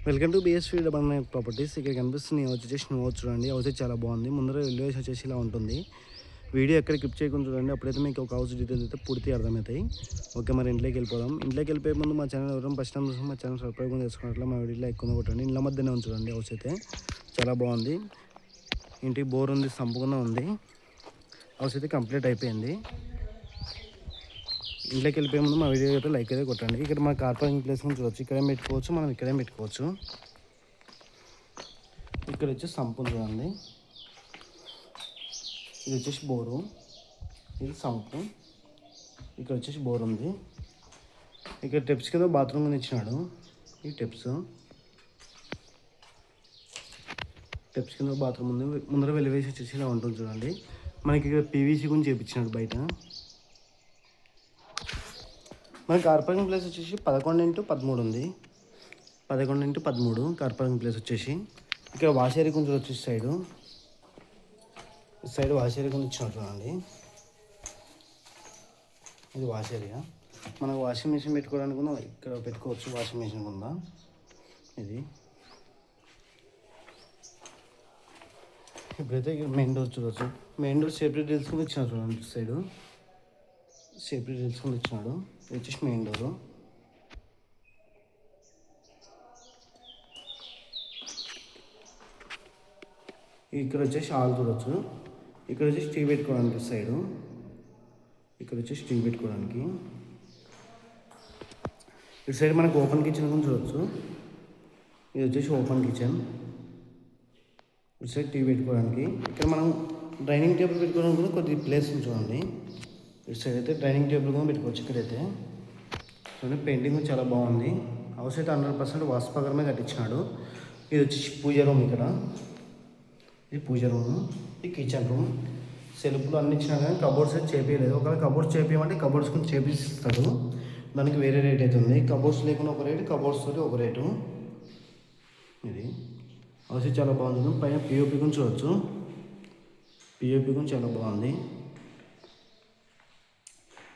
Welcome to BSV double nine properties. ఇక్కడ కనిపిస్తుంది వచ్చేసి నువ్వు చూడండి. హౌస్ చాలా బాగుంది. ముందర ఎలివేషన్ వచ్చేసి ఇలా ఉంటుంది. వీడియో ఎక్కడ క్లిప్ చేయకుండా చూడండి, అప్పుడైతే మీకు ఒక హౌస్ డీటెయిల్స్ అయితే పూర్తి అర్థమవుతాయి. ఓకే, మరి ఇంట్లోకి వెళ్ళిపోదాం. ఇంట్లోకి వెళ్ళిపోయే ముందు మా ఛానల్ ఎవరైనా ఫస్ట్ టైం చూసి మా ఛానల్ సబ్స్క్రైబ్ చేసుకున్నట్లు మా వీడియోలో ఎక్కువ కొట్టండి. ఇళ్ళ మధ్యనే చూడండి. హౌస్ అయితే చాలా బాగుంది. ఇంటికి బోర్ ఉంది, సంపుకుండా ఉంది. హౌస్ అయితే కంప్లీట్ అయిపోయింది. ఇంట్లోకి వెళ్ళిపోయే ముందు మా వీడియో అయితే లైక్ అయితే కొట్టండి. ఇక్కడ మన కార్ పార్కింగ్ ప్లేస్ నుంచి చూడవచ్చు. ఇక్కడే పెట్టుకోవచ్చు, మనం ఇక్కడే పెట్టుకోవచ్చు. ఇక్కడ వచ్చేసి సంపు చూడండి. ఇది వచ్చేసి బోరు, ఇది సంపు. ఇక్కడ వచ్చేసి బోర్ ఉంది. ఇక్కడ టెప్స్ కింద బాత్రూమ్ కింద ఇచ్చినాడు. ఈ టెప్స్ కింద బాత్రూమ్ ఉంది. ముందర వెలివేసి వచ్చేసి ఇలా ఉంటుంది చూడండి. మనకి ఇక్కడ పీవీసీ గురించి చేయించినాడు బయట. మన కార్ పార్కింగ్ ప్లేస్ వచ్చేసి 11x13 ఉంది. 11x13 కార్ పార్కింగ్ ప్లేస్ వచ్చేసి. ఇక్కడ వాష్ ఏరియా కొంచెం వచ్చేసి సైడ్ వాష్ ఏరియా కొంచెం ఇచ్చినట్టు చూడండి. ఇది వాష్ ఏరియా. మనకు వాషింగ్ మెషిన్ పెట్టుకోవడానికి కూడా ఇక్కడ పెట్టుకోవచ్చు. వాషింగ్ మెషిన్ ఉందా ఇది. ఇప్పుడైతే మెయిన్ డోర్ చూడవచ్చు. మెయిన్ డోర్ సేఫ్టీ డీల్స్ కూడా ఇచ్చినాడు చూడండి. సైడ్ సేఫ్టీ డీల్స్ కూడా ఇచ్చినాడు. ఇది వచ్చేసి మెయిన్ డోరు. ఇక్కడ వచ్చేసి హాల్ చూడవచ్చు. ఇక్కడ వచ్చేసి టీ పెట్టుకోవడానికి సైడు. ఇక్కడ వచ్చేసి టీ పెట్టుకోవడానికి. ఇటు సైడ్ మనకు ఓపెన్ కిచెన్ కూడా చూడవచ్చు. ఇది వచ్చేసి ఓపెన్ కిచెన్. ఇటు సైడ్ టీ పెట్టుకోవడానికి. ఇక్కడ మనం డైనింగ్ టేబుల్ పెట్టుకోవడానికి కూడా కొద్ది ప్లేస్ చూడండి. ఇటు సైడ్ అయితే డైనింగ్ టేబుల్ కూడా పెట్టుకోవచ్చు. ఇక్కడైతే చూడండి, పెయింటింగ్ చాలా బాగుంది. హౌస్ అయితే 100% వాస్తు ప్రకారమే కట్టించినాడు. ఇది వచ్చేసి పూజ రూమ్. ఇక్కడ ఇది పూజ రూమ్, ఇది కిచెన్ రూమ్. సెల్ఫ్లు అన్ని ఇచ్చినా కానీ కబోర్డ్స్ అయితే చేపించలేదు. ఒకవేళ కబోర్డ్స్ చేపించమంటే కబోర్డ్స్ కొంచెం చేపిస్తాడు. దానికి వేరే రేట్ అవుతుంది. కబోర్డ్స్ లేకుండా ఒక రేటు, కబోర్డ్స్ తోటి ఒక రేటు. ఇది హౌస్ చాలా బాగుంది. పైన పిఓపి గురించి చూడవచ్చు. పిఓపి గురించి చాలా బాగుంది.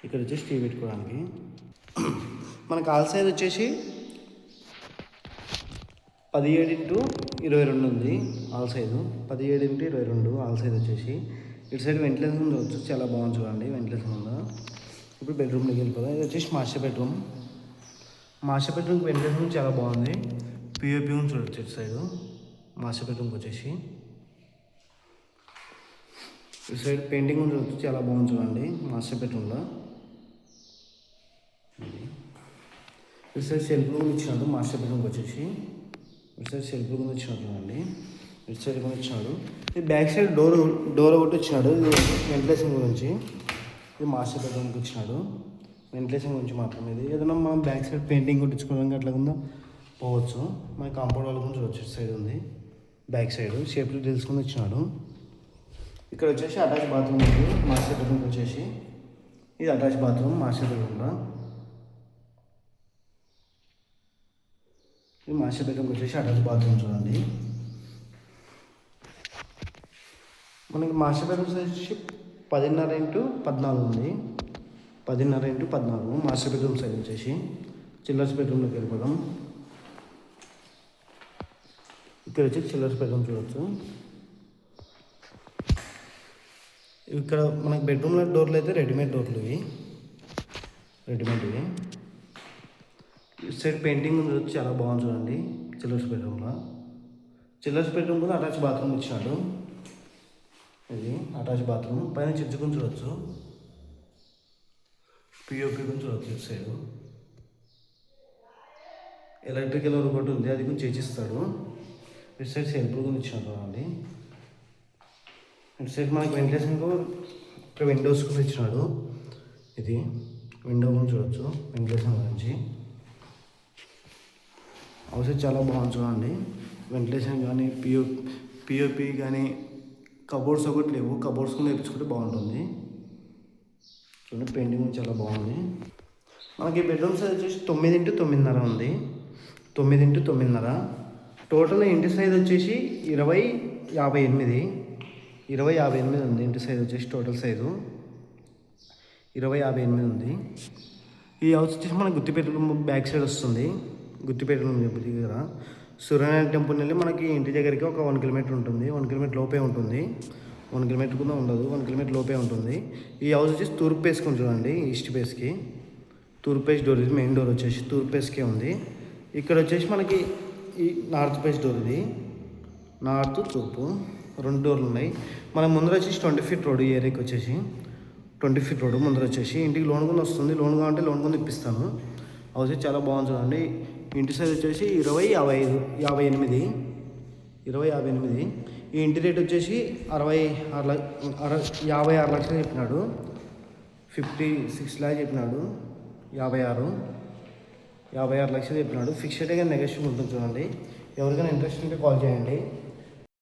ఇక్కడ వచ్చేసి టీ పెట్టుకోవడానికి. మనకు ఆల్ సైజ్ వచ్చేసి 17x22 ఉంది. All size 17x22 all size వచ్చేసి. ఇటు సైడ్ వెంటిలేషన్ చూడవచ్చు. చాలా బాగుంది చూడండి, వెంటిలేషన్ ఉందా. ఇప్పుడు బెడ్రూమ్లోకి వెళ్ళిపోదాం. ఇది వచ్చేసి మాస్టర్ బెడ్రూమ్. మాస్టర్ బెడ్రూమ్కి వెంటిలేషన్ చాలా బాగుంది. పిఓపి కూడా చూడవచ్చు. ఇటు సైడు మాస్టర్ బెడ్రూమ్కి వచ్చేసి. ఇటు సైడ్ పెయింటింగ్ కూడా చూడవచ్చు. చాలా బాగుంది చూడండి మాస్టర్ బెడ్రూమ్లో. ఇటు సైడ్ సెల్ఫ్ రూమ్ ఇచ్చినాడు మాస్టర్ బెడ్రూమ్కి వచ్చేసి. ఇటు సైడ్ సెల్ఫ్ రూమ్ ఇచ్చినాడు చూడండి. ఇటు సైడ్ కూడా ఇచ్చినాడు. ఇది బ్యాక్ సైడ్ డోర్ ఒకటి ఇచ్చినాడు. ఇది వెంటిలేషన్ గురించి. ఇది మాస్టర్ బెడ్రూమ్కి ఇచ్చినాడు. వెంటిలేషన్ గురించి మాత్రమే. ఇది ఏదైనా మనం బ్యాక్ సైడ్ పెయింటింగ్ కొట్టించుకోవడానికి అట్లా కింద పోవచ్చు. మన కాంపౌండ్ వాళ్ళ గురించి వచ్చే సైడ్ ఉంది. బ్యాక్ సైడ్ షేప్లు తెలుసుకుని ఇచ్చినాడు. ఇక్కడ వచ్చేసి అటాచ్ బాత్రూమ్ ఉంది మాస్టర్ బెడ్రూమ్కి వచ్చేసి. ఇది అటాచ్ బాత్రూమ్ మాస్టర్ బెడ్రూమ్లో. ఇది మాస్టర్ బెడ్రూమ్కి వచ్చేసి అటాచ్ బాత్రూమ్ చూడండి. మనకి మాస్టర్ బెడ్రూమ్ సైజ్ వచ్చేసి 10.5x14 ఉంది. 10.5x14 మాస్టర్ బెడ్రూమ్ సైజ్ వచ్చేసి. చిల్లర్స్ బెడ్రూమ్లోకి వెళ్ళిపోదాం. ఇక్కడ వచ్చి చిల్లర్స్ బెడ్రూమ్ చూడవచ్చు. ఇక్కడ మనకి బెడ్రూమ్లో డోర్లు అయితే రెడీమేడ్ డోర్లు ఇవి. రెడీమేడ్వి. ఇటు సైడ్ పెయింటింగ్ చూడవచ్చు. చాలా బాగుంది చూడండి చిల్లర్స్ బెడ్రూమ్లో. చిల్లర్స్ బెడ్రూమ్ కూడా అటాచ్ బాత్రూమ్ ఇచ్చాడు. ఇది అటాచ్ బాత్రూమ్. పైన చిచ్చుకుని చూడవచ్చు. పిఓపి గురించి చూడవచ్చు. ఇటు సైడ్ ఎలక్ట్రికల్ వర్క్ ఒకటి ఉంది, అది కొంచెం చేసిస్తాడు. ఇటు సైడ్ సెల్ఫ్ గురించి ఇచ్చినాడు చూడండి. ఇటు సైడ్ మనకి వెంటిలేషన్ ఇక్కడ విండోస్ కూడా ఇచ్చినాడు. ఇది విండో గురించి చూడవచ్చు. వెంటిలేషన్ గురించి హౌస్ చాలా బాగుంది చూడండి. వెంటిలేషన్ కానీ పిఓపి కానీ కబోర్డ్స్ ఒకటి లేవు. కబోర్డ్స్ కూడా వేయించుకుంటే బాగుంటుంది చూడండి. పెయింటింగ్ చాలా బాగుంది. మనకి బెడ్రూమ్ సైజ్ వచ్చేసి 9x9.5 ఉంది. 9x9.5. టోటల్ ఇంటి సైజ్ వచ్చేసి 20×58. 20×58 ఉంది ఇంటి సైజ్ వచ్చేసి. టోటల్ సైజు 20×58 ఉంది. ఈ హౌస్ వచ్చేసి మన గుత్తిపేట బ్యాక్ సైడ్ వస్తుంది. గుత్తిపేట దగ్గర సూర్యనారాయణ టెంపుల్ వెళ్ళి మనకి ఇంటి దగ్గరికి ఒక 1 కిలోమీటర్ ఉంటుంది. 1 కిలోమీటర్ లోపే ఉంటుంది. 1 కిలోమీటర్ కూడా ఉండదు, 1 కిలోమీటర్ లోపే ఉంటుంది. ఈ హౌస్ వచ్చేసి తూర్పు ఫేస్కి చూడండి, ఈస్ట్ ఫేస్కి. తూర్పు ఫేస్ డోర్, ఇది మెయిన్ డోర్ వచ్చేసి తూర్పు ఫేస్కే ఉంది. ఇక్కడ వచ్చేసి మనకి ఈ నార్త్ ఫేస్ డోర్, ఇది నార్త్ తూర్పు 2 డోర్లు ఉన్నాయి. మన ముందర వచ్చేసి 20 ఫీట్ రోడ్, ఈ ఏరియాకి వచ్చేసి 20 ఫీట్ రోడ్ ముందర వచ్చేసి. ఇంటికి లోన్ కూడా వస్తుంది. లోన్ కావాలంటే లోన్ కూడా ఇప్పిస్తాను. హౌస్ చాలా బాగుంది చూడండి. ఇంటి సైజ్ వచ్చేసి 2058. ఈ ఇంటి రేట్ వచ్చేసి 56 లక్షలు చెప్పినాడు. 56 లాక్ చెప్పినాడు. 56 లక్షలు చెప్పినాడు. ఫిక్స్డ్ నెగోషియబుల్ ఉంటుంది చూడండి. ఎవరికైనా ఇంట్రెస్ట్ ఉంటే కాల్ చేయండి.